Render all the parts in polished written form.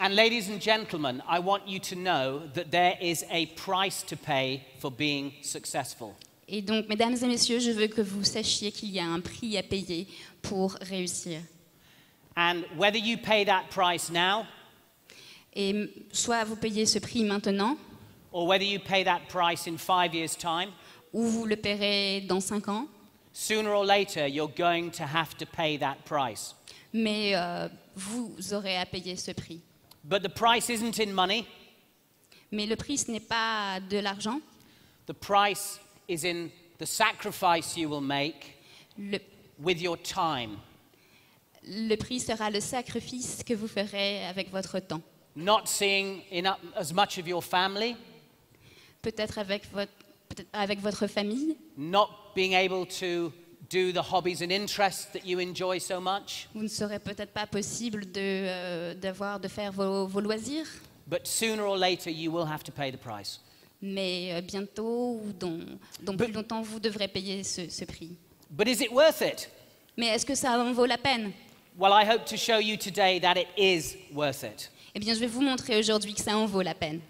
And ladies and gentlemen, I want you to know that there is a price to pay for being successful. Et donc, mesdames et messieurs, je veux que vous sachiez qu'il y a un prix à payer pour réussir. And whether you pay that price now, Et soit vous payez ce prix maintenant, or whether you pay that price in 5 years' time, ou vous le paierez dans 5 ans, sooner or later you're going to have to pay that price. mais vous aurez à payer ce prix. But the price isn't in money. Mais le prix, ce n'est pas de l'argent. The price is in the sacrifice you will make with your time. Le prix sera le sacrifice que vous ferez avec votre temps. Not seeing as much of your family. Peut-être avec votre famille. Not being able to do the hobbies and interests that you enjoy so much. Vous ne serez peut-être pas possible de faire vos loisirs. But sooner or later you will have to pay the price. Mais bientôt ou dans plus longtemps, vous devrez payer ce prix. But is it worth it? Mais est-ce que ça en vaut la peine? Well, I hope to show you today that it is worth it. Eh bien, je vais vous montrer aujourd'hui que ça en vaut la peine.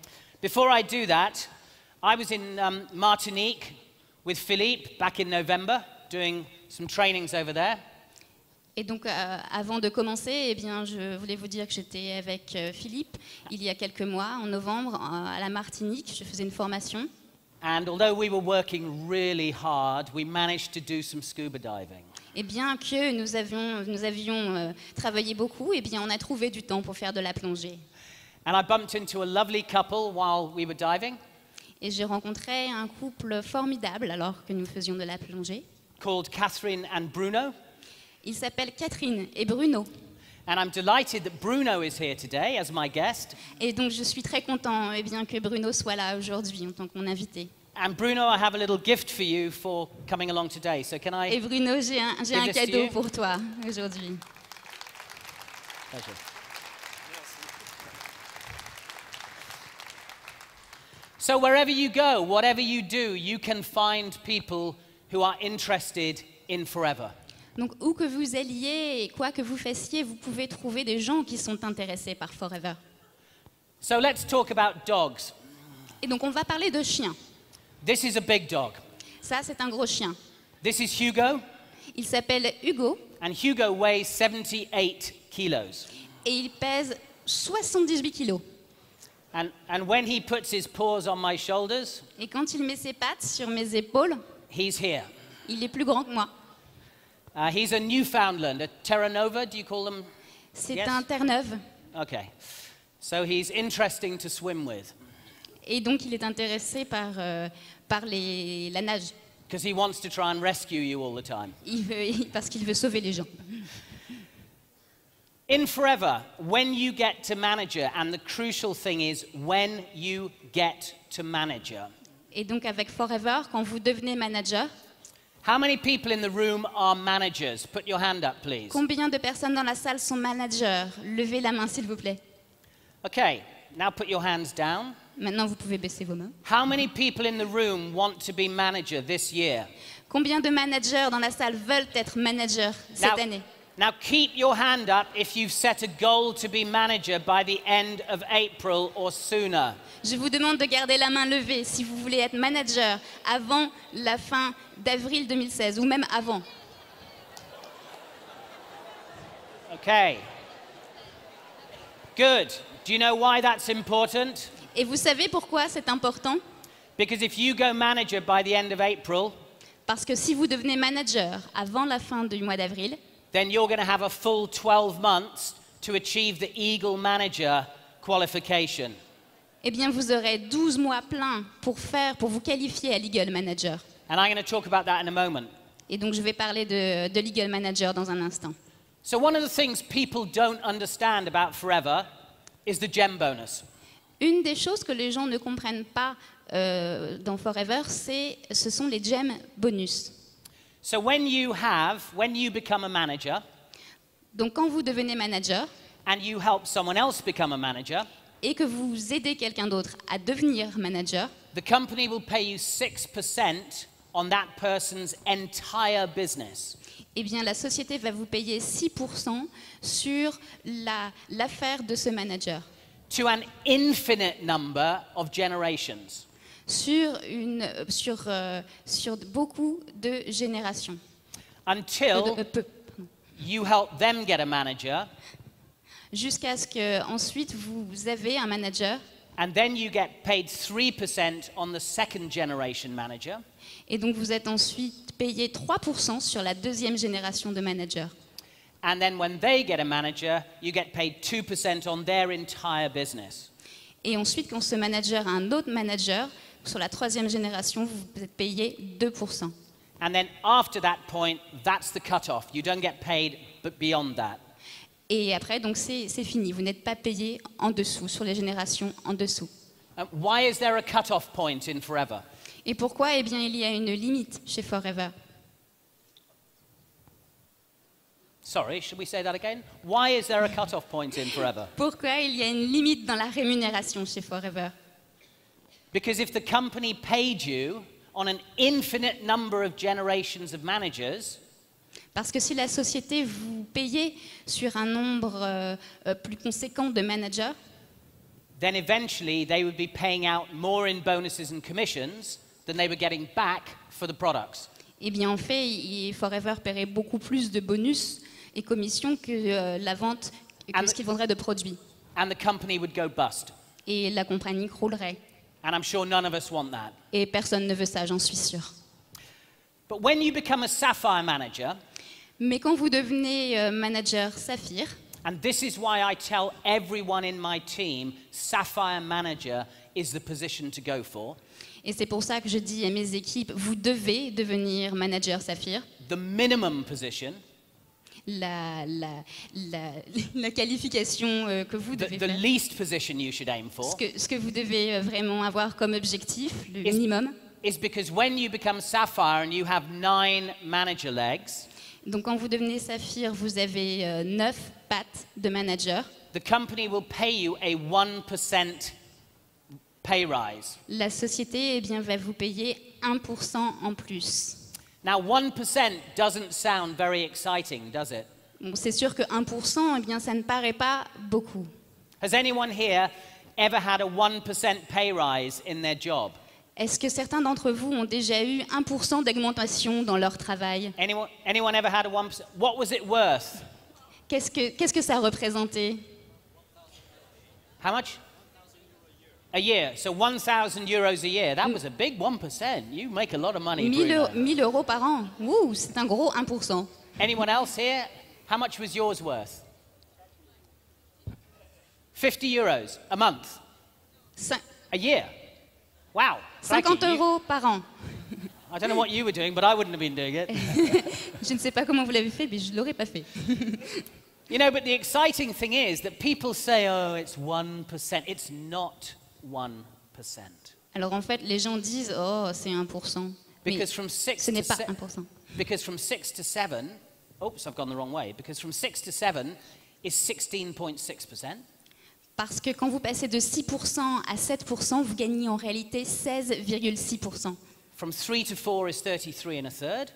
Before I do that, I was in Martinique with Philippe back in November, doing some trainings over there. Et donc, avant de commencer, eh bien, je voulais vous dire que j'étais avec Philippe il y a quelques mois, en novembre, à la Martinique. Je faisais une formation. And although we were working really hard, we managed to do some scuba diving. Et bien que nous avions travaillé beaucoup, eh bien, on a trouvé du temps pour faire de la plongée. And I bumped into a lovely couple while we were diving. Et j'ai rencontré un couple formidable alors que nous faisions de la plongée. Called Catherine and Bruno. Ils s'appellent Catherine et Bruno. And I'm delighted that Bruno is here today as my guest. Et donc je suis très content que Bruno soit là aujourd'hui en tant que mon invité. And Bruno, I have a little gift for you for coming along today. So can I? Et Bruno, j'ai un cadeau pour toi aujourd'hui. Pleasure. So wherever you go, whatever you do, you can find people who are interested in forever. Donc où que vous alliez et quoi que vous fassiez, vous pouvez trouver des gens qui sont intéressés par Forever. So let's talk about dogs. Et donc on va parler de chiens. This is a big dog. Ça, c'est un gros chien. This is Hugo. Il s'appelle Hugo. And Hugo weighs 78 kilos. Et il pèse 78 kilos. And when he puts his paws on my shoulders, et quand il met ses pattes sur mes épaules, he's here. Il est plus grand que moi. He's a Newfoundland, a Terra Nova, do you call them? C'est un Terre-Neuve. Okay. So he's interesting to swim with. Et donc il est intéressé par la nage. Because he wants to try and rescue you all the time. Parce qu'il veut sauver les gens. In Forever, when you get to manager, and the crucial thing is when you get to manager. Et donc avec Forever, quand vous devenez manager. How many people in the room are managers? Put your hand up, please. Combien de personnes dans la salle sont managers? Levez la main, s'il vous plaît. Okay, now put your hands down. Maintenant, vous pouvez baisser vos mains. How many people in the room want to be manager this year? Combien de managers dans la salle veulent être managers cette année? Now keep your hand up if you've set a goal to be manager by the end of April or sooner. Je vous demande de garder la main levée si vous voulez être manager avant la fin d'avril 2016 ou même avant. Okay. Good. Do you know why that's important? Et vous savez pourquoi c'est important? Because if you go manager by the end of April, parce que si vous devenez manager avant la fin du mois d'avril, then you're going to have a full 12 months to achieve the Eagle Manager qualification. Eh bien, vous aurez 12 mois pleins pour vous qualifier à l'Eagle Manager. And I'm going to talk about that in a moment. Et donc, je vais parler de l'Eagle Manager dans un instant. So one of the things people don't understand about Forever is the gem bonus. Une des choses que les gens ne comprennent pas dans Forever, ce sont les gem bonus. So when you become a manager, donc quand vous devenez manager, and you help someone else become a manager, et que vous aidez quelqu'un d'autre à devenir manager, the company will pay you 6% on that person's entire business. Eh bien, la société va vous payer 6% sur l'affaire de ce manager. to an infinite number of generations. sur beaucoup de générations. Until Peu. you help them get a manager, Jusqu'à ce que ensuite vous avez un manager and then you get paid 3% on the second generation manager. et donc vous êtes ensuite payé 3% sur la deuxième génération de managers. And then when they get a manager, you get paid 2% on their entire business. Et ensuite, quand ce manager a un autre manager, sur la troisième génération, vous êtes payé 2%. And then after that point, that's the cutoff. You don't get paid but beyond that. Et après, donc c'est fini. Vous n'êtes pas payé en dessous, sur les générations en dessous. Why is there a cutoff point in Forever? Et pourquoi? Eh bien, il y a une limite chez Forever. Sorry, should we say that again? Why is there a cutoff point in Forever? Pourquoi il y a une limite dans la rémunération chez Forever? Because if the company paid you on an infinite number of generations of managers, Parce que si la société vous payait sur un nombre plus conséquent de managers, then eventually they would be paying out more in bonuses and commissions than they were getting back for the products. eh bien, en fait, Forever paierait beaucoup plus de bonus et commissions que la vente, que ce qu'il vendrait de produits. And the company would go bust. Et la compagnie croulerait. And I'm sure none of us want that. Et personne ne veut ça, j'en suis sûre. But when you become a Sapphire manager, Mais quand vous devenez manager Saphir, and this is why I tell everyone in my team, Sapphire manager is the position to go for. et c'est pour ça que je dis à mes équipes, vous devez devenir manager Saphir. The minimum position, La qualification que vous devez the faire, least position you should aim for, ce que vous devez vraiment avoir comme objectif, le minimum. is because when you become Sapphire and you have 9 manager legs, Donc quand vous devenez Saphir, vous avez 9 pattes de manager. the company will pay you a 1% pay rise. La société eh bien, va vous payer 1% en plus. Now, 1% doesn't sound very exciting, does it? Bon, c'est sûr que 1%, eh bien, ça ne paraît pas beaucoup. Has anyone here ever had a 1% pay rise in their job? Est-ce que certains d'entre vous ont déjà eu 1% d'augmentation dans leur travail? Anyone ever had a 1%? What was it worth? Qu'est-ce que ça représentait? How much? A year. So 1,000 euros a year. That was a big 1%. You make a lot of money. 1000 euros par an. Ouh, c'est un gros 1%. Anyone else here? How much was yours worth? 50 euros a month. A year. Wow. 50 euros par an. I don't know what you were doing, but I wouldn't have been doing it. Je ne sais pas comment vous l'avez fait, mais je ne l'aurais pas fait. You know, but the exciting thing is that people say, oh, it's 1%. It's not 1%. Alors en fait, les gens disent, oh, c'est 1%. Mais Because from 6 ce n'est to pas 1%. Because from 6 to 7, oops, I've gone the wrong way. Because from 6 to 7 is 16.6%. Parce que quand vous passez de 6% à 7%, vous gagnez en réalité 16,6%. From 3 to 4 is 33 and a third.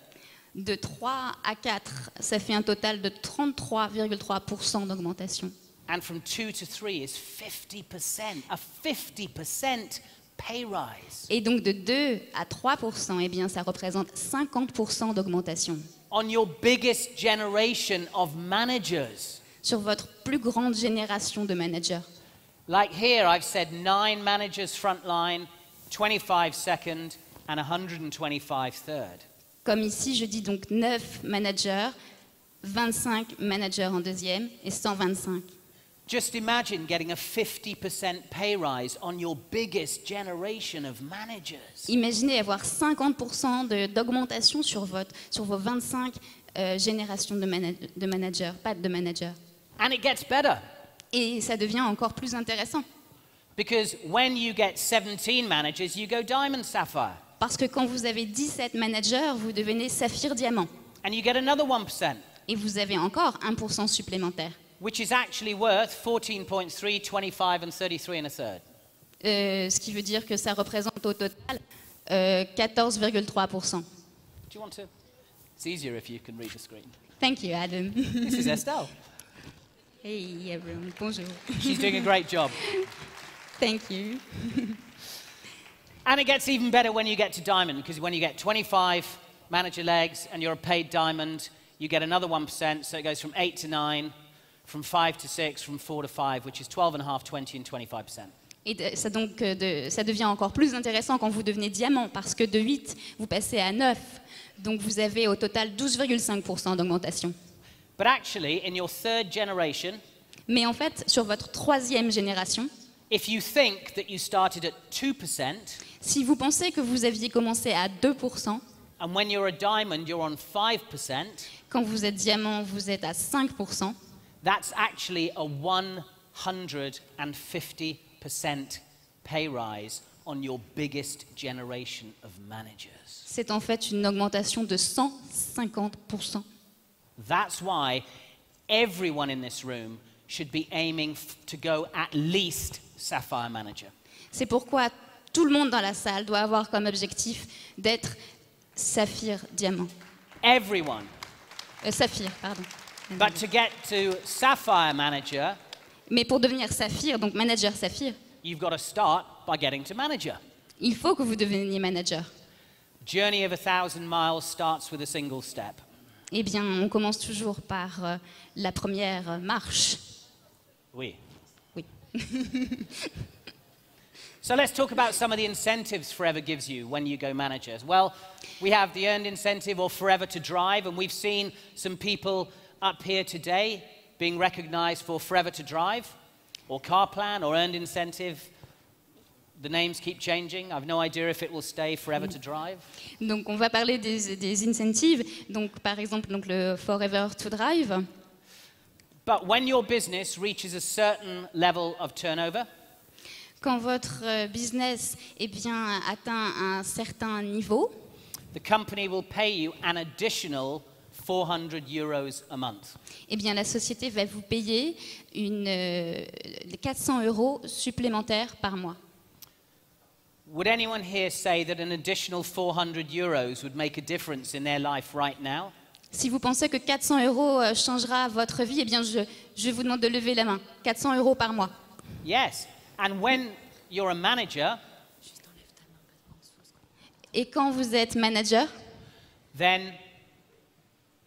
De 3 à 4, ça fait un total de 33,3% d'augmentation. And from 2 to 3 is 50%, a 50% pay rise. Et donc de 2 à 3%, eh bien, ça représente 50% d'augmentation. On your biggest generation of managers. Sur votre plus grande génération de managers. Like here, I've said 9 managers frontline, 25 second, and 125 third. Comme ici, je dis donc 9 managers, 25 managers en deuxième et 125. Just imagine getting a 50% pay rise on your biggest generation of managers. Imaginez avoir 50% d'augmentation sur vos 25 générations de managers, pas de managers. And it gets better. Et ça devient encore plus intéressant. Because when you get 17 managers, you go Diamond Sapphire. Parce que quand vous avez 17 managers, vous devenez Saphir Diamant. And you get another 1%. Et vous avez encore 1% supplémentaire. Which is actually worth 14.3, 25 and 33 and a third. Ce qui veut dire que ça représente au total 14,3%. Do you want to? It's easier if you can read the screen. Thank you, Adam. This is Estelle. Hey everyone, bonjour. She's doing a great job. Thank you. And it gets even better when you get to diamond, because when you get 25 manager legs and you're a paid diamond, you get another 1%, so it goes from 8 to 9, from 5 to 6, from 4 to 5, which is 12.5, 20 and 25%. Et ça, donc, ça devient encore plus intéressant quand vous devenez diamant, parce que de 8, vous passez à 9. Donc vous avez au total 12,5% d'augmentation. But actually, in your third generation, Mais en fait, sur votre troisième génération, if you think that you started at 2%, si vous pensez que vous aviez commencé à 2%, and when you're a diamond, you're on 5%, quand vous êtes diamant, vous êtes à 5%, that's actually a 150% pay rise on your biggest generation of managers. c'est en fait une augmentation de 150%. That's why everyone in this room should be aiming to go at least Sapphire Manager. C'est pourquoi tout le monde dans la salle doit avoir comme objectif d'être saphir diamant. Everyone. Saphir, pardon. But to get to Sapphire Manager, Mais pour devenir saphir, donc manager saphir, you've got to start by getting to manager. il faut que vous deveniez manager. Journey of 1,000 miles starts with a single step. Eh bien, on commence toujours par la première marche. Oui. Oui. So let's talk about some of the incentives Forever gives you when you go manager. Well, we have the earned incentive or Forever to Drive, and we've seen some people up here today being recognized for Forever to Drive, or car plan, or earned incentive. The names keep changing. I've no idea if it will stay Forever to Drive. Donc, on va parler des incentives. Donc, par exemple, donc le Forever to Drive. But when your business reaches a certain level of turnover, Quand votre business eh bien, atteint un certain niveau, the company will pay you an additional 400 euros a month. eh bien, la société va vous payer 400 € supplémentaires par mois. Would anyone here say that an additional 400 euros would make a difference in their life right now? Si vous pensez que 400 € changera votre vie, eh bien, je vous demande de lever la main. 400 € par mois. Yes. And when you're a manager, Et quand vous êtes manager, then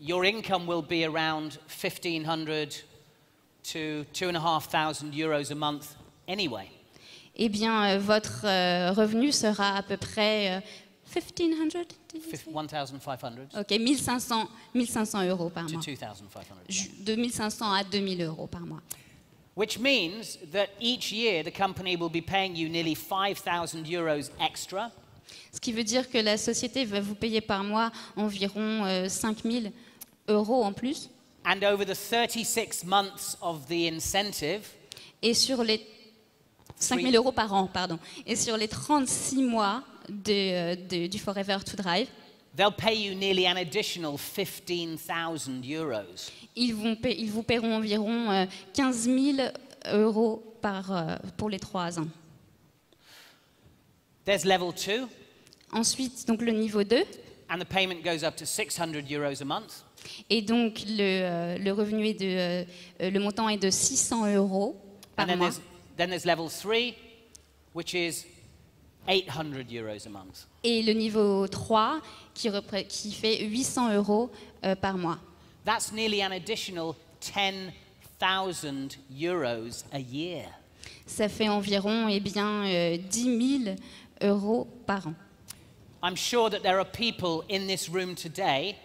your income will be around 1,500 to 2,500 euros a month anyway. eh bien, votre revenu sera à peu près 1,500 did you say? 1,500 Ok, 1500 € par to mois. 2,500. De 1500 à 2000 € par mois. Which means that each year the company will be paying you nearly 5,000 euros extra. Ce qui veut dire que la société va vous payer par mois environ 5000 € en plus. And over the 36 months of the incentive, Et sur les 5000 € par an, pardon. Et sur les 36 mois du Forever to Drive, they'll pay you nearly an additional 15,000 euros. ils vous paieront environ 15 000 € pour les 3 ans. There's level 2, Ensuite, donc le niveau 2, and the payment goes up to 600 euros a month. et donc le revenu est le montant est de 600 € par And mois. then there's level 3, which is 800 euros a month. Et le niveau 3 qui fait 800 € par mois. That's nearly an additional 10,000 euros a year. Ça fait environ 10 000 € par an. I'm sure that there are people in this room today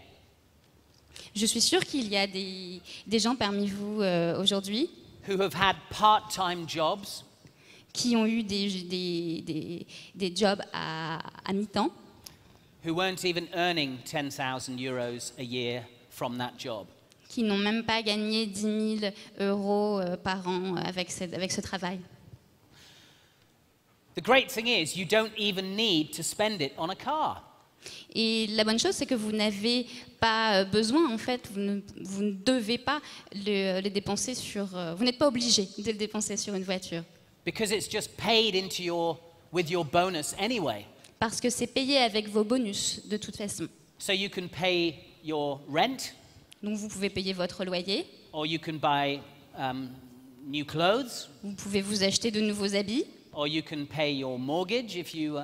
Je suis sûre qu'il y a des gens parmi vous aujourd'hui who have had part-time jobs, qui ont eu des jobs à mi-temps, who weren't even earning 10,000 euros a year from that job. qui n'ont même pas gagné 10 000 € par an avec ce travail. The great thing is you don't even need to spend it on a car. Et la bonne chose, c'est que vous n'avez pas besoin, en fait, vous ne devez pas le dépenser vous n'êtes pas obligé de le dépenser sur une voiture. Because it's just paid with your bonus anyway. Parce que c'est payé avec vos bonus, de toute façon. So you can pay your rent, Donc vous pouvez payer votre loyer, or you can buy new clothes, Vous pouvez vous acheter de nouveaux habits, or you can pay your mortgage if you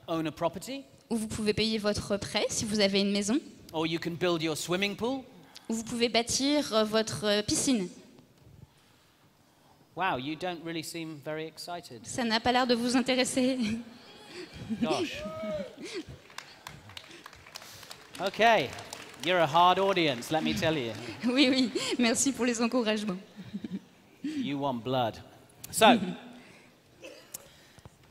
own a property, ou vous pouvez payer votre prêt si vous avez une maison, or you can build your swimming pool. ou vous pouvez bâtir votre piscine. Wow, you don't really seem very excited. Ça n'a pas l'air de vous intéresser. Gosh. Okay, you're a hard audience, let me tell you. Oui, oui, merci pour les encouragements. You want blood. So,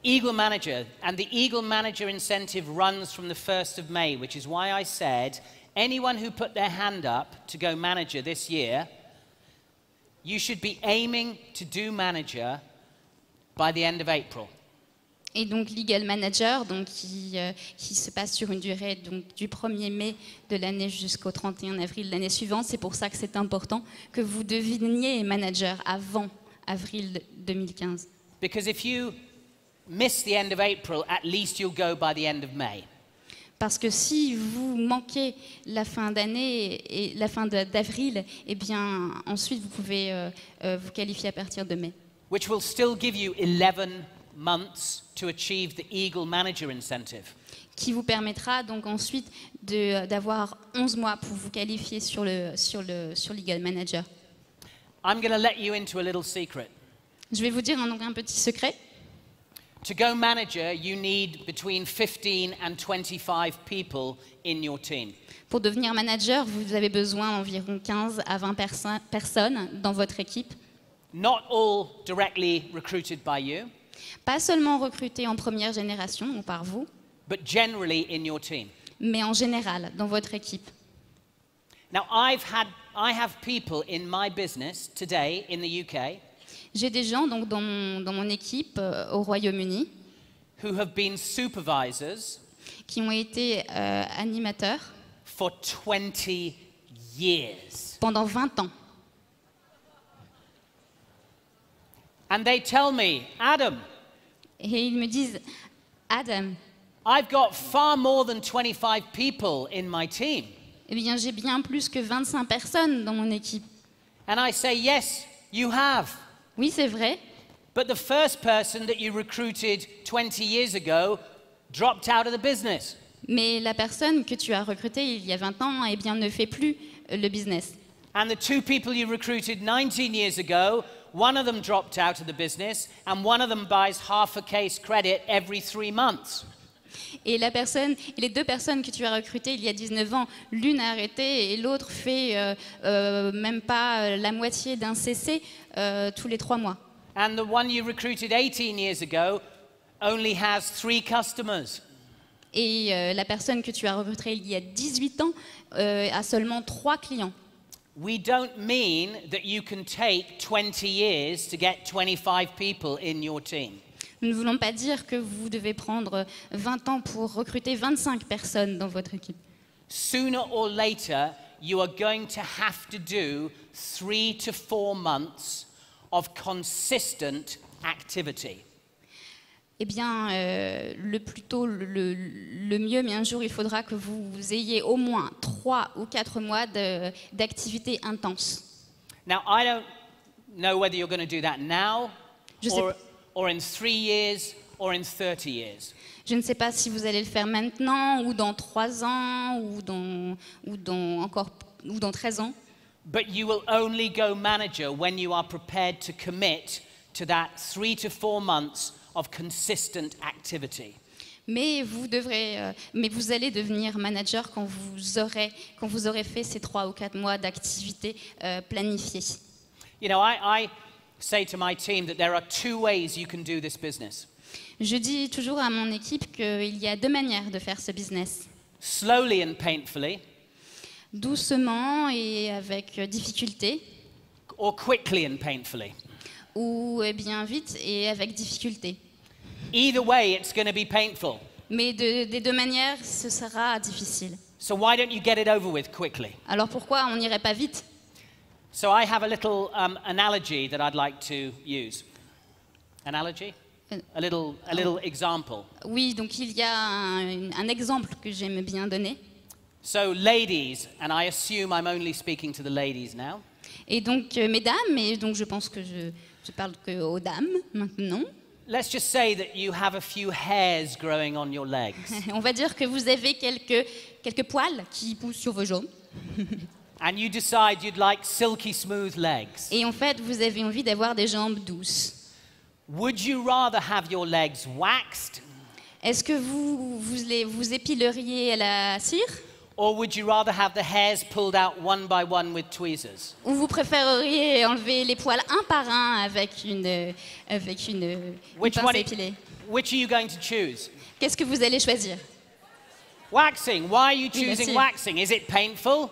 Eagle Manager, and the Eagle Manager incentive runs from the 1st of May, which is why I said anyone who put their hand up to go manager this year, you should be aiming to do manager by the end of April. Et donc Legal Manager, donc, qui se passe sur une durée donc, du 1er mai de l'année jusqu'au 31 avril de l'année suivante. C'est pour ça que c'est important que vous deveniez manager avant avril 2015. Because if you miss the end of April, at least you'll go by the end of May. Parce que si vous manquez la fin d'année et la fin d'avril, eh bien ensuite vous pouvez vous qualifier à partir de mai. Which will still give you 11 months to achieve the Eagle Manager incentive. Qui vous permettra donc ensuite d'avoir 11 mois pour vous qualifier sur Legal Manager. I'm going to let you into a little secret. Je vais vous dire donc un petit secret. To go manager, you need between 15 and 25 people in your team. Pour devenir manager, vous avez besoin d'environ 15 à 20 personnes dans votre équipe. Not all directly recruited by you, Pas seulement recrutés en première génération ou par vous, but generally in your team. mais en général dans votre équipe. Now, I have people in my business today in the UK J'ai des gens donc dans mon équipe au Royaume-Uni who have been supervisors qui ont été animateurs for 20 years. pendant 20 ans. And they tell me, Adam, Et ils me disent, Adam, I've got far more than 25 people in my team. eh bien j'ai bien plus que 25 personnes dans mon équipe. And I say, yes, you have. Oui, c'est vrai, But the first person that you recruited 20 years ago dropped out of the business. mais la personne que tu as recrutée il y a 20 ans, eh bien, ne fait plus le business. And the two people you recruited 19 years ago, one of them dropped out of the business and one of them buys half a case credit every 3 months. Et les deux personnes que tu as recrutées il y a 19 ans, l'une a arrêté et l'autre fait même pas la moitié d'un CC tous les 3 mois. And the one you recruited 18 years ago only has 3 customers. Et la personne que tu as recrutée il y a 18 ans a seulement 3 clients. We don't mean that you can take 20 years to get 25 people in your team. Nous ne voulons pas dire que vous devez prendre 20 ans pour recruter 25 personnes dans votre équipe. Sooner or later, you are going to have to do 3 to 4 months of consistent activity. Eh bien, le plus tôt, le mieux, mais un jour, il faudra que vous ayez au moins 3 ou 4 mois d'activité intense. Now, I don't know whether you're going to do that now Je sais- or in 3 years or in 30 years. Je ne sais pas si vous allez le faire maintenant, ou dans 3 ans, ou dans 13 ans. But you will only go manager when you are prepared to commit to that 3 to 4 months of consistent activity. Mais vous allez devenir manager quand vous aurez fait ces 3 ou 4 mois d'activité planifiée. You know, I say to my team that there are 2 ways you can do this business. Je dis toujours à mon équipe qu'il y a 2 manières de faire ce business. Slowly and painfully, Doucement et avec difficulté, or quickly and painfully. ou bien vite et avec difficulté. Either way, it's going to be painful. Mais des 2 manières, ce sera difficile. So why don't you get it over with quickly? Alors pourquoi on n'irait pas vite? So I have a little analogy that I'd like to use. Analogy? A little example. Oui, donc il y a un exemple que j'aime bien donner. So ladies, and I assume I'm only speaking to the ladies now. Et donc, mesdames, et donc je pense que je parle que aux dames maintenant, let's just say that you have a few hairs growing on your legs. on va dire que vous avez quelques poils qui poussent sur vos jambes. And you decide you'd like silky smooth legs. Et en fait, vous avez envie d'avoir des jambes douces. Would you rather have your legs waxed Est-ce que vous épileriez à la cire or would you rather have the hairs pulled out one by one with tweezers? ou vous préféreriez enlever les poils un par un avec une Which pince one à épiler? which are you going to choose? Qu'est-ce que vous allez choisir? Waxing. Why are you Oui, la choosing cire. waxing? Is it painful?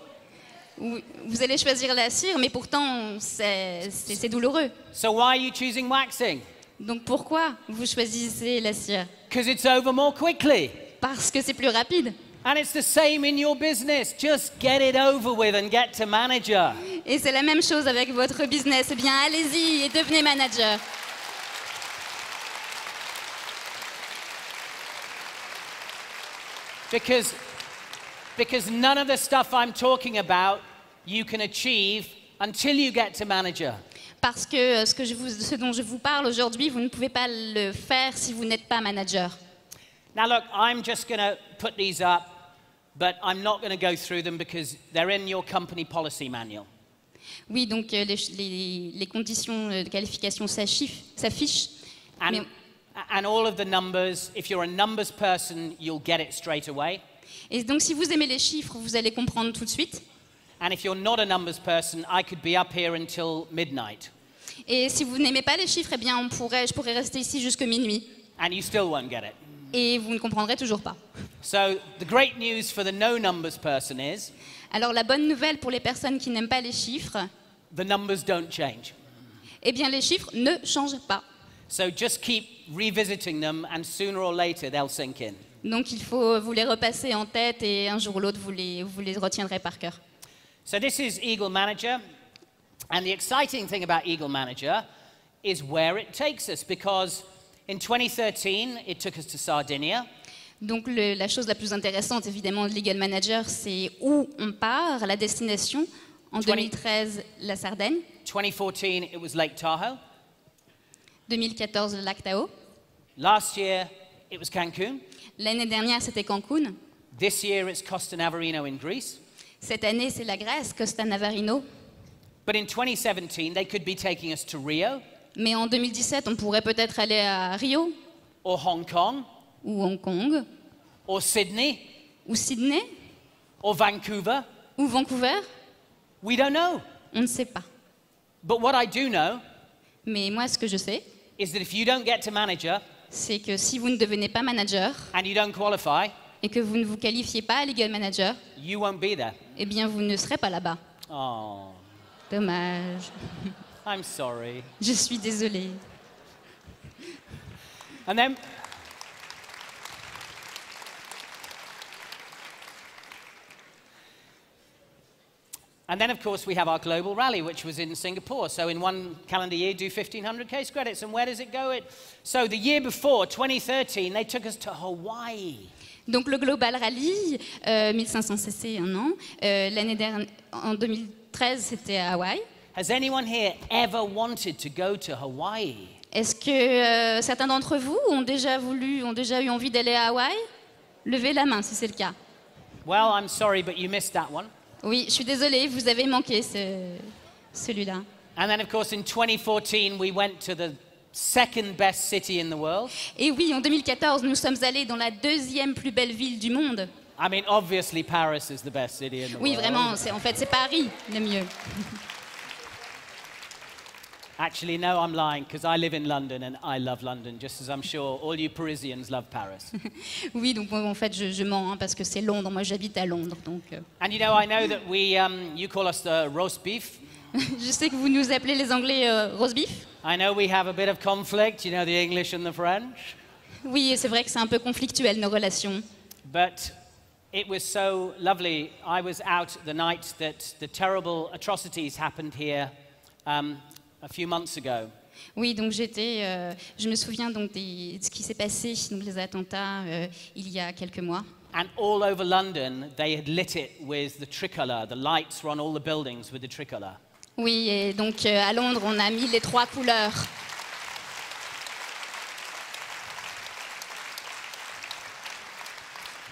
Vous allez choisir la cire, mais pourtant c'est douloureux. So why are you choosing waxing? Donc pourquoi vous choisissez la cire? Because it's over more quickly. Parce que c'est plus rapide. And it's the same in your business. Just get it over with and get to manager. Et c'est la même chose avec votre business. Eh bien, allez-y et devenez manager. Because none of the stuff I'm talking about you can achieve until you get to manager. Parce que ce dont je vous parle aujourd'hui, vous ne pouvez pas le faire si vous n'êtes pas manager. Now look, I'm just going to put these up, but I'm not going to go through them because they're in your company policy manual. Oui, donc les conditions de qualification s'affichent. Mais- And all of the numbers, if you're a numbers person, you'll get it straight away. Et donc, si vous aimez les chiffres, vous allez comprendre tout de suite. And if you're not a numbers person, I could be up here until midnight. Et si vous n'aimez pas les chiffres, eh bien, je pourrais rester ici jusque minuit. And you still won't get it. Et vous ne comprendrez toujours pas. So the great news for the no numbers person is Alors, la bonne nouvelle pour les personnes qui n'aiment pas les chiffres, the numbers don't change. eh bien, les chiffres ne changent pas. So just keep revisiting them and sooner or later they'll sink in. Donc, il faut vous les repasser en tête et un jour ou l'autre, vous les retiendrez par cœur. So this is Eagle Manager. And the exciting thing about Eagle Manager is where it takes us, because in 2013, it took us to Sardinia. Donc, la chose la plus intéressante, évidemment, de Legal Manager, c'est où on part, la destination. En 2013, la Sardaigne. 2014, it was Lake Tahoe. 2014, le lac Tahoe. Last year, it was Cancun. L'année dernière, c'était Cancun. This year, it's Costa Navarino in Greece. Cette année, c'est la Grèce, Costa Navarino. But in 2017, they could be taking us to Rio Mais en 2017, on pourrait peut-être aller à Rio, or Hong Kong ou Hong Kong, or Sydney ou Sydney, or Vancouver. ou Vancouver. We don't know. On ne sait pas. But what I do know Mais moi, ce que je sais, is that if you don't get to manager c'est que si vous ne devenez pas manager and you don't qualify, et que vous ne vous qualifiez pas à Legal Manager, you won't be there. eh bien, vous ne serez pas là-bas. Oh, Dommage. I'm sorry. Je suis désolée. And then, of course, we have our global rally, which was in Singapore. So in one calendar year, do 1,500 case credits. And where does it go? So the year before, 2013, they took us to Hawaii. Donc le Global Rally, 1500 cc un an. L'année dernière, en 2013, c'était à Hawaï. Has anyone here ever wanted to go to Hawaii? Est-ce que certains d'entre vous ont déjà eu envie d'aller à Hawaï? Levez la main si c'est le cas. Well, I'm sorry, but you missed that one. Oui, je suis désolée, vous avez manqué celui-là. And then, of course, in 2014, we went to the second best city in the world. Et oui, en 2014, nous sommes allés dans la deuxième plus belle ville du monde. I mean, obviously, Paris is the best city in the Oui, world. vraiment, c'est Paris le mieux. Actually, no, I'm lying, because I live in London and I love London, just as I'm sure all you Parisians love Paris. Oui, donc en fait, je mens parce que c'est Londres. Moi, j'habite à Londres, donc. And you know, I know that you call us the roast beef. Je sais que vous nous appelez les Anglais roast beef. I know we have a bit of conflict, you know, the English and the French. Oui, c'est vrai que c'est un peu conflictuel nos relations. But it was so lovely. I was out the night that the terrible atrocities happened here a few months ago. Oui, donc je me souviens donc de ce qui s'est passé, donc les attentats il y a quelques mois. And all over London, they had lit it with the tricolour. The lights were on all the buildings with the tricolour. Oui, et donc à Londres, on a mis les 3 couleurs.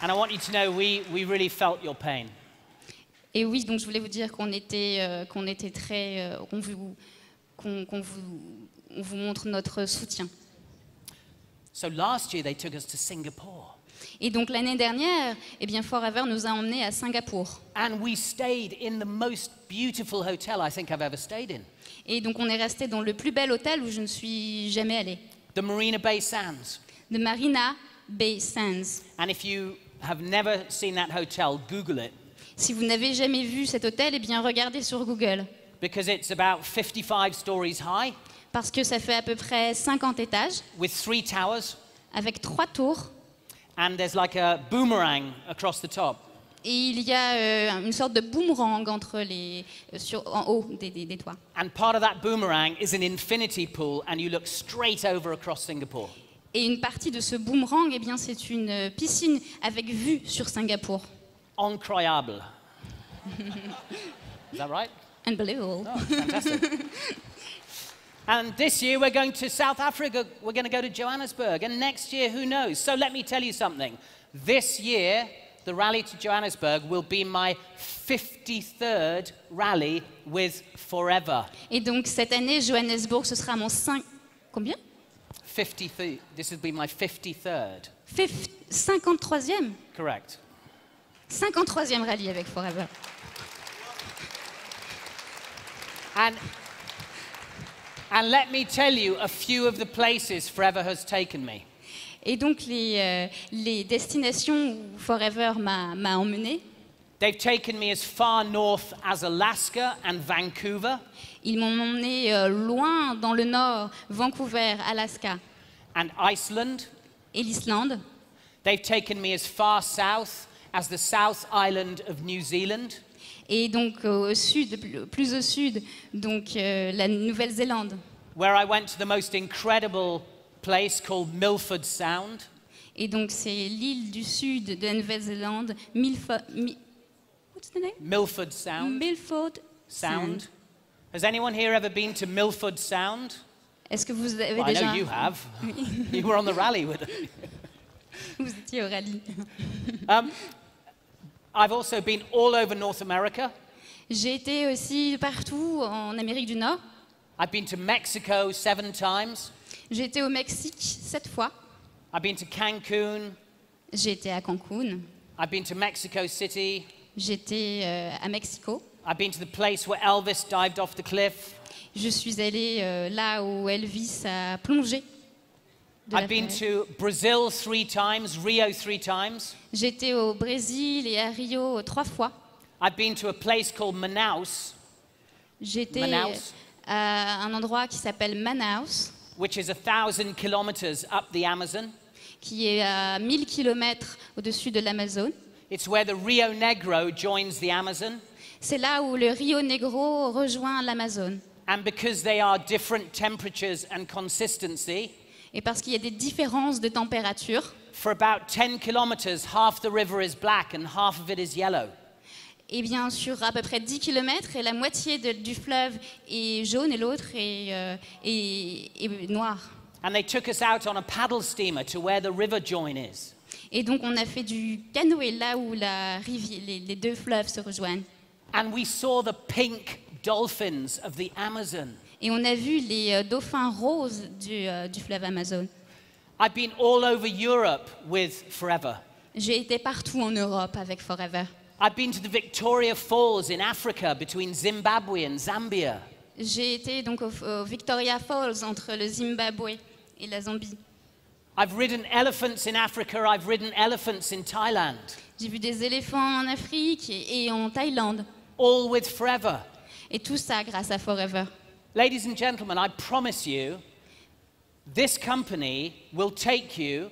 And I want you to know we really felt your pain. Et oui, donc je voulais vous dire qu'on était très, on vous montre notre soutien. So last year they took us to Singapore. Et donc l'année dernière, eh bien Forever nous a emmenés à Singapour. And we stayed in the most beautiful hotel I think I've ever stayed in. Et donc on est resté dans le plus bel hôtel où je ne suis jamais allée, The Marina Bay Sands. de Marina Bay Sands. And if you have never seen that hotel, Google it. Si vous n'avez jamais vu cet hôtel, eh bien regardez sur Google, Because it's about 55 stories high parce que ça fait à peu près 50 étages, with 3 towers. avec 3 tours, And there's like a boomerang across the top. et il y a une sorte de boomerang en haut des toits. And part of that boomerang is an infinity pool, and you look straight over across Singapore. Et une partie de ce boomerang, eh bien c'est une piscine avec vue sur Singapour. Incroyable. Is that right? Unbelievable. Oh, fantastic. And this year we're going to South Africa. We're going to go to Johannesburg. And next year, who knows? So let me tell you something. This year, the rally to Johannesburg will be my 53rd rally with Forever. Et donc cette année, Johannesburg, ce sera mon 53e 53. This will be my 53rd. 53e Correct. 53e rallye avec Forever. And let me tell you a few of the places Forever has taken me. Et donc les destinations où Forever m'a emmenée, They've taken me as far north as Alaska and Vancouver, ils m'ont emmené loin dans le nord, Vancouver, Alaska and Iceland. et l'Islande. They've taken me as far south as the South Island of New Zealand. Et donc au sud, plus au sud, donc la Nouvelle-Zélande. Where I went to the most incredible place called Milford Sound. Et donc c'est l'île du sud de la Nouvelle-Zélande, what's the name? Milford Sound. Milford Sound. Has anyone here ever been to Milford Sound? Est-ce que vous avez Well, I déjà... know you have. You were on the rally with it. Vous étiez au rallye. I've also been all over North America. J'ai été aussi partout en Amérique du Nord. I've been to Mexico 7 times. J'ai été au Mexique 7 fois. I've been to Cancun. J'ai été à Cancun. I've been to Mexico City. J'étais à Mexico. I've been to the place where Elvis dived off the cliff. Je suis allée là où Elvis a plongé. de la I've been forêt. to Brazil 3 times, Rio 3 times. J'étais au Brésil et à Rio 3 fois. I've been to a place called Manaus, J'étais Manaus. à un endroit qui s'appelle Manaus, which is 1,000 kilometers up the Amazon. qui est à 1000 km au-dessus de l'Amazone. It's where the Rio Negro joins the Amazon. C'est là où le Rio Negro rejoint l'Amazone. And because they are different temperatures and consistency, Et parce qu'il y a des différences de température, for about 10 kilometers, half the river is black and half of it is yellow. et bien sur à peu près 10 km, et la moitié du fleuve est jaune et l'autre est noir. And they took us out on a paddle steamer to where the river join is. Et donc on a fait du canoë là où les deux fleuves se rejoignent. And we saw the pink dolphins of the Amazon. Et on a vu les dauphins roses du fleuve Amazon. I've been all over Europe with Forever. J'ai été partout en Europe avec Forever. I've been to the Victoria Falls in Africa between Zimbabwe and Zambia. J'ai été donc au Victoria Falls entre le Zimbabwe et la Zambie. I've ridden elephants in Africa, I've ridden elephants in Thailand. J'ai vu des éléphants en Afrique et en Thaïlande. All with Forever. Et tout ça grâce à Forever. Ladies and gentlemen, I promise you, this company will take you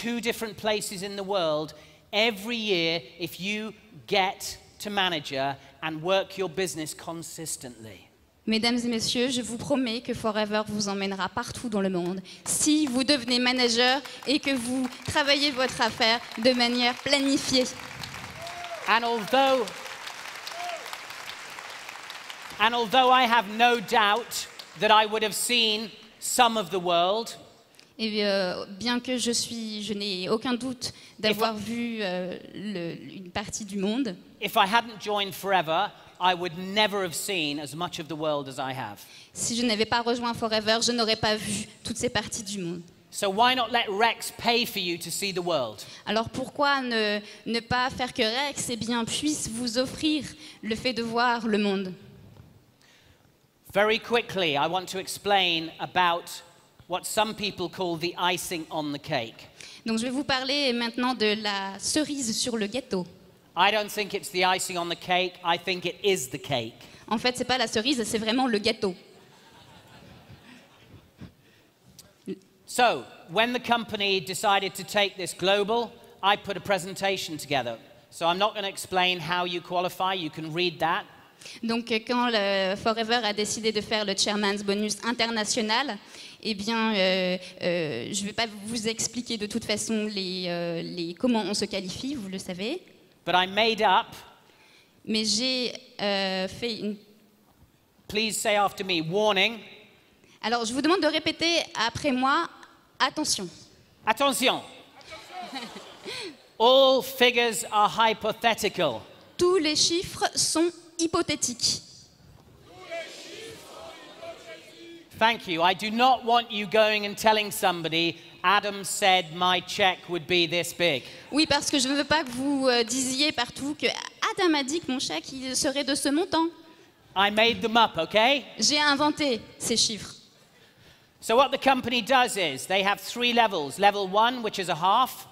to different places in the world every year if you get to manager and work your business consistently. Mesdames et messieurs, je vous promets que Forever vous emmènera partout dans le monde si vous devenez manager et que vous travaillez votre affaire de manière planifiée. And although And although I have no doubt that I would have seen some of the world, Et bien que je n'ai aucun doute d'avoir vu une partie du monde, if I hadn't joined Forever, I would never have seen as much of the world as I have. si je n'avais pas rejoint Forever, je n'aurais pas vu toutes ces parties du monde. So why not let Rex pay for you to see the world? Alors pourquoi ne pas faire que Rex puisse vous offrir le fait de voir le monde? Very quickly, I want to explain about what some people call the icing on the cake. Donc je vais vous parler maintenant de la cerise sur le gâteau. I don't think it's the icing on the cake, I think it is the cake. En fait, c'est pas la cerise, c'est vraiment le gâteau. So, when the company decided to take this global, I put a presentation together. So I'm not going to explain how you qualify, you can read that. Donc quand le Forever a décidé de faire le Chairman's Bonus international, eh bien, je ne vais pas vous expliquer de toute façon comment on se qualifie, vous le savez. But I made up, Mais j'ai fait une... please say after me, warning. Alors, je vous demande de répéter après moi, attention. Attention. All figures are hypothetical. Tous les chiffres sont hypothétiques. Thank you. I do not want you going and telling somebody, Adam said my check would be this big. Oui, parce que je ne veux pas que vous disiez partout que Adam a dit que mon chèque il serait de ce montant. I made them up, okay? J'ai inventé ces chiffres. So what the company does is they have 3 levels. Level 1, which is a half.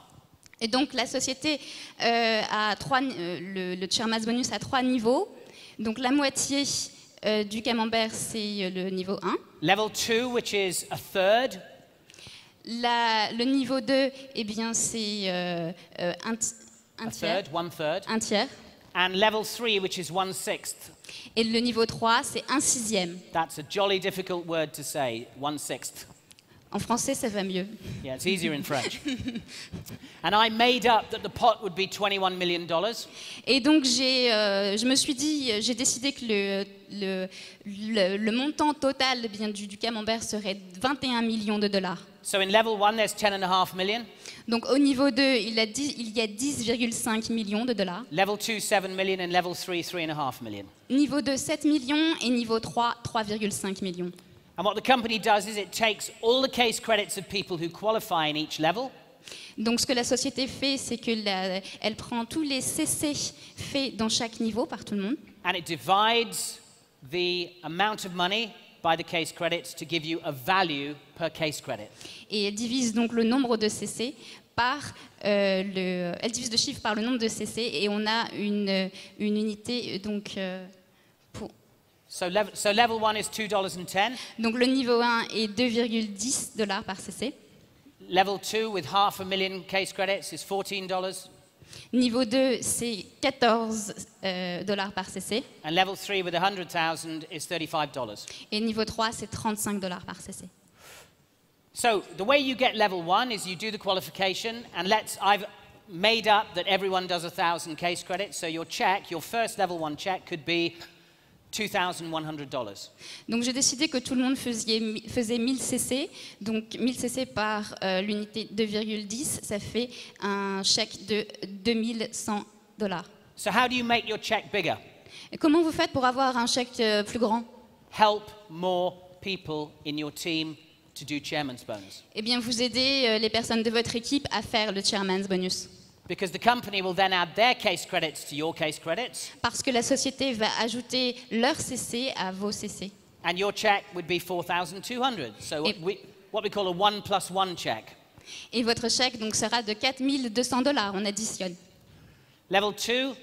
Et donc la société le Chairman's Bonus a 3 niveaux. Donc la moitié du camembert, c'est le niveau 1. Level 2, which is a third. Le niveau 2, eh bien, c'est un tiers. One third. Un tiers. And level 3, which is 1/6. Et le niveau 3, c'est un sixième. That's a jolly difficult word to say, 1/6. En français, ça va mieux. Yeah, it's easier in French. And I made up that the pot would be $21 million. Et donc, je me suis dit, j'ai décidé que le montant total du camembert serait 21 millions de dollars. So in level 1, there's 10.5 million. Donc, au niveau 2, il y a 10,5 millions de dollars. Level 2, 7 million, and level 3, 3.5 million. Niveau 2, 7 millions et niveau 3, 3,5 millions. And what the company does is it takes all the case credits of people who qualify in each level. Donc, ce que la société fait, c'est qu'elle prend tous les CC faits dans chaque niveau par tout le monde. And it divides the amount of money by the case credits to give you a value per case credit. Et elle divise donc le nombre de CC par elle divise le chiffre par le nombre de CC et on a une unité donc pour. So level 1 is $2.10. Donc le niveau 1 est 2,10 $ par CC. Level 2 with $500,000 case credits is $14. Niveau 2, c'est 14 $ par CC. And level 3 with 100,000 is $35. Et niveau 3, c'est 35 $ par CC. So the way you get level 1 is you do the qualification, and I've made up that everyone does 1,000 case credits, so your first level 1 check could be $2,100. Donc j'ai décidé que tout le monde faisait 1000 CC, donc 1000 CC par l'unité 2,10, ça fait un chèque de 2,100 $. So how do you make your check bigger? Et comment vous faites pour avoir un chèque plus grand? Help more people in your team to do chairman's bonus. Eh bien, vous aidez les personnes de votre équipe à faire le Chairman's Bonus. Because the company will then add their case credits to your case credits. Parce que la société va ajouter leur CC à vos CC. And your check would be 4,200. So what we call a 1 + 1 check. Et votre chèque donc sera de 4 200 $. On additionne. Level 2,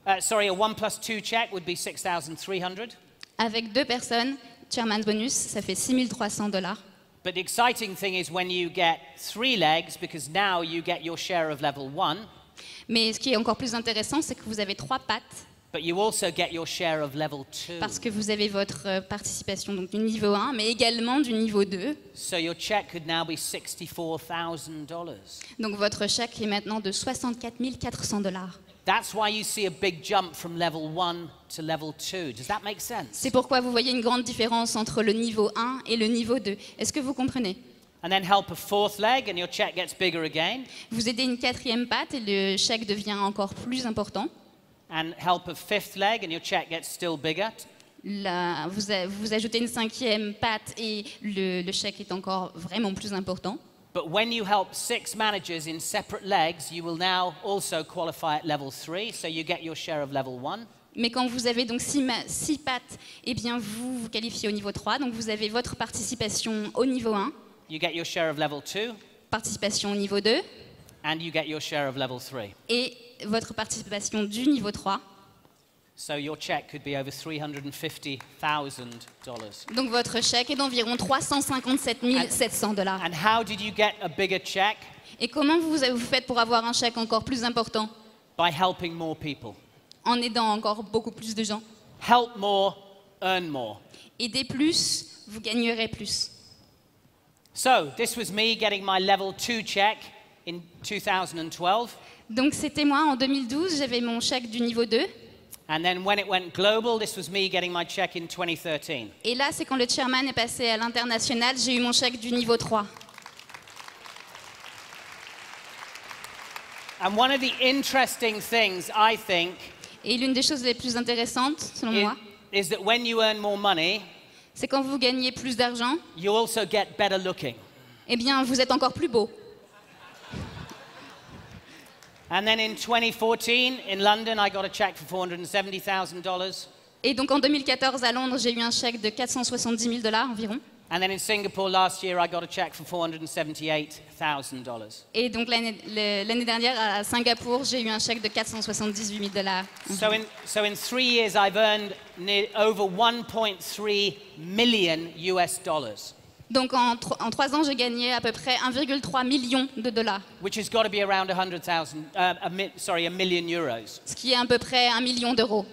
a 1 + 2 check would be 6,300. Avec 2 personnes, Chairman's Bonus, ça fait 6 300 $. But the exciting thing is when you get 3 legs, because now you get your share of level 1. Mais ce qui est encore plus intéressant, c'est que vous avez 3 pattes. But you also get your share of level 2. Parce que vous avez votre participation donc, du niveau 1, mais également du niveau 2. So your check could now be $64,000. Donc votre chèque est maintenant de 64 400 $. That's why you see a big jump from level 1 to level 2. Does that make sense? C'est pourquoi vous voyez une grande différence entre le niveau 1 et le niveau 2. Est-ce que vous comprenez? And then help a fourth leg and your check gets bigger again. Vous aidez une quatrième patte et le chèque devient encore plus important. And help a fifth leg and your check gets still bigger. Là, vous ajoutez une cinquième patte et le chèque est encore vraiment plus important. But when you help 6 managers in separate legs, you will now also qualify at level 3, so you get your share of level 1. Mais quand vous avez donc 6 pattes, eh bien vous vous qualifiez au niveau 3. Donc vous avez votre participation au niveau 1, You get your share of level 2, participation au niveau 2 and you get your share of level 3. et votre participation du niveau 3. So your check could be over $350,000. Donc votre chèque est d'environ 357 700 $. And how did you get a bigger check? Et comment vous faites pour avoir un chèque encore plus important? By helping more people. En aidant encore beaucoup plus de gens. Help more, earn more. Aidez plus, vous gagnerez plus. So this was me getting my level 2 check in 2012. Donc c'était moi en 2012, j'avais mon chèque du niveau 2. And then when it went global, this was me getting my check in 2013. Et là, c'est quand le chairman est passé à l'international, j'ai eu mon chèque du niveau 3. And one of the interesting things, I think, Et l'une des choses les plus intéressantes, selon moi, is that when you earn more money, c'est quand vous gagnez plus d'argent, you also get better looking. eh bien, vous êtes encore plus beau. And then in 2014, in London, I got a check for $470,000. Et donc en 2014, à Londres, j'ai eu un chèque de 470 000 $ environ. And then in Singapore last year, I got a check for $478,000. Et donc l'année dernière, à Singapour, j'ai eu un chèque de 478 000 $. So in 3 years, I've earned over 1.3 million US dollars. Donc en 3 ans, j'ai gagné à peu près 1,3 million de $, Which has got to be around a million euros. ce qui est à peu près 1 million d'euros.